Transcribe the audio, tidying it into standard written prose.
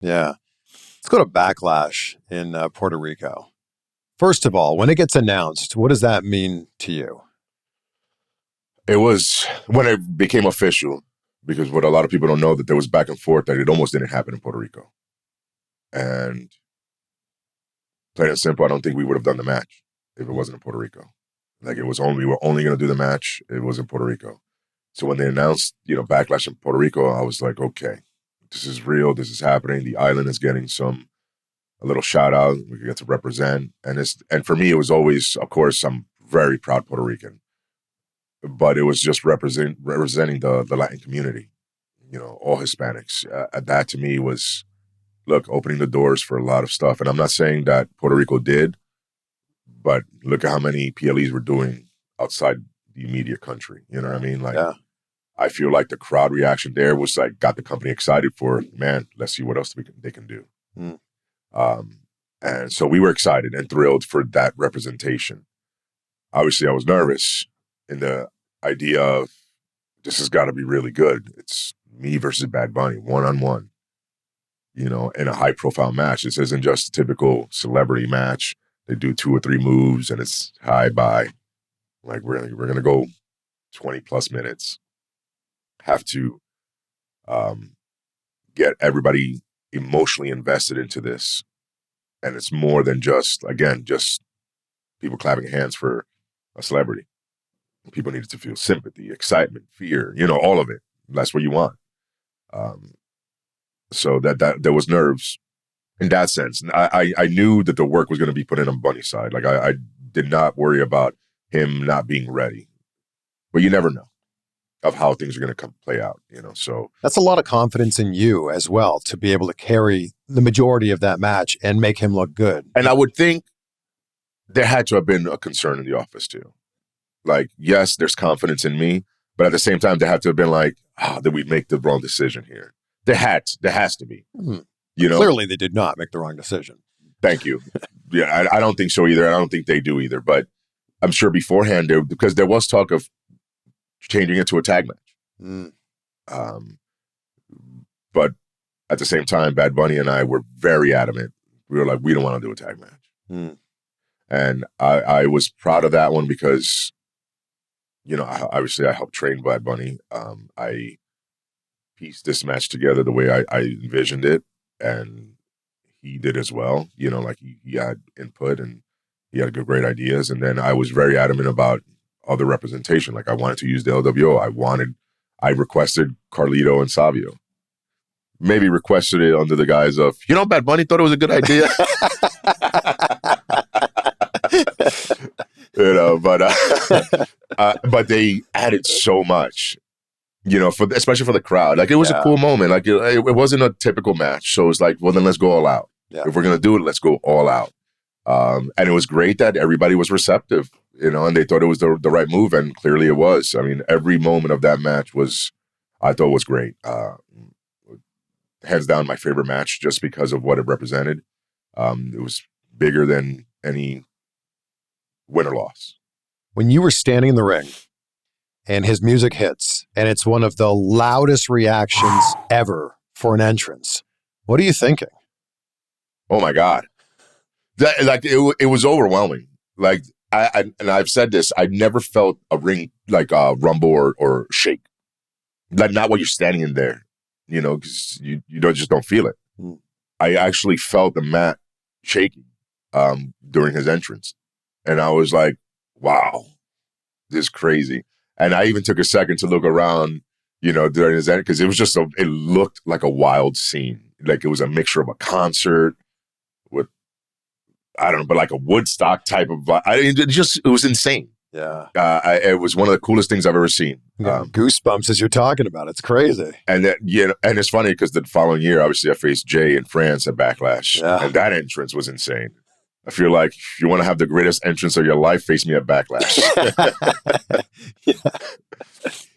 Yeah. Let's go to Backlash in Puerto Rico. First of all, when it gets announced, what does that mean to you? It was when it became official, because what a lot of people don't know, that there was back and forth, that it almost didn't happen in Puerto Rico. And plain and simple, I don't think we would have done the match if it wasn't in Puerto Rico. Like, we were only going to do the match. It was in Puerto Rico. So when they announced, Backlash in Puerto Rico, I was like, okay, this is real. This is happening. The island is getting a little shout out. We get to represent. And for me, it was always, of course, I'm very proud Puerto Rican, but it was just representing the Latin community, all Hispanics. That to me was, look, opening the doors for a lot of stuff. And I'm not saying that Puerto Rico did, but look at how many PLEs we're doing outside the immediate country. You know what I mean? Like, Yeah. I feel like the crowd reaction there was like, got the company excited for, man, let's see what else they can do. Mm. And so we were excited and thrilled for that representation. Obviously, I was nervous in the idea of, this has got to be really good. It's me versus Bad Bunny, one-on-one, in a high-profile match. This isn't just a typical celebrity match. They do 2 or 3 moves, and it's hi-bye. Like, we're going to go 20-plus minutes. Have to get everybody emotionally invested into this. And it's more than just people clapping hands for a celebrity. People needed to feel sympathy, excitement, fear, all of it. That's what you want. So that there was nerves in that sense. And I knew that the work was going to be put in on Bunny's side. Like, I did not worry about him not being ready. But you never know of how things are going to play out, so. That's a lot of confidence in you as well, to be able to carry the majority of that match and make him look good. And I would think there had to have been a concern in the office too. Like, yes, there's confidence in me, but at the same time, there had to have been like, did we make the wrong decision here? There has to be. Mm. Clearly, they did not make the wrong decision. Thank you. Yeah, I don't think so either. I don't think they do either. But I'm sure beforehand, because there was talk of changing it to a tag match. Mm. But at the same time, Bad Bunny and I were very adamant. We were like, we don't want to do a tag match. Mm. And I was proud of that one because, obviously I helped train Bad Bunny. I pieced this match together the way I envisioned it, and he did as well. Like, he had input and he had great ideas. And then I was very adamant about other representation. Like, I wanted to use the LWO. I requested Carlito and Savio. Maybe requested it under the guise of, Bad Bunny thought it was a good idea. But they added so much, especially for the crowd. Like, it was a cool moment. Like, it wasn't a typical match. So it's like, well, then let's go all out. Yeah. If we're going to do it, let's go all out. And it was great that everybody was receptive, and they thought it was the right move. And clearly it was. I mean, every moment of that match I thought was great. Hands down, my favorite match, just because of what it represented. It was bigger than any win or loss. When you were standing in the ring and his music hits, and it's one of the loudest reactions ever for an entrance, what are you thinking? Oh my God. It was overwhelming. Like, and I've said this, I've never felt a ring like rumble or shake. Like, not while you're standing in there, because you just don't feel it. Mm. I actually felt the mat shaking during his entrance. And I was like, wow, this is crazy. And I even took a second to look around, during his entrance, because it was just it looked like a wild scene. Like, it was a mixture of a concert with, I don't know, but like a Woodstock type of, it was insane. Yeah. It was one of the coolest things I've ever seen. Goosebumps as you're talking about it. It's crazy. And and it's funny because the following year, obviously, I faced Jay in France at Backlash. Yeah. And that entrance was insane. I feel like if you want to have the greatest entrance of your life, face me at Backlash. Yeah.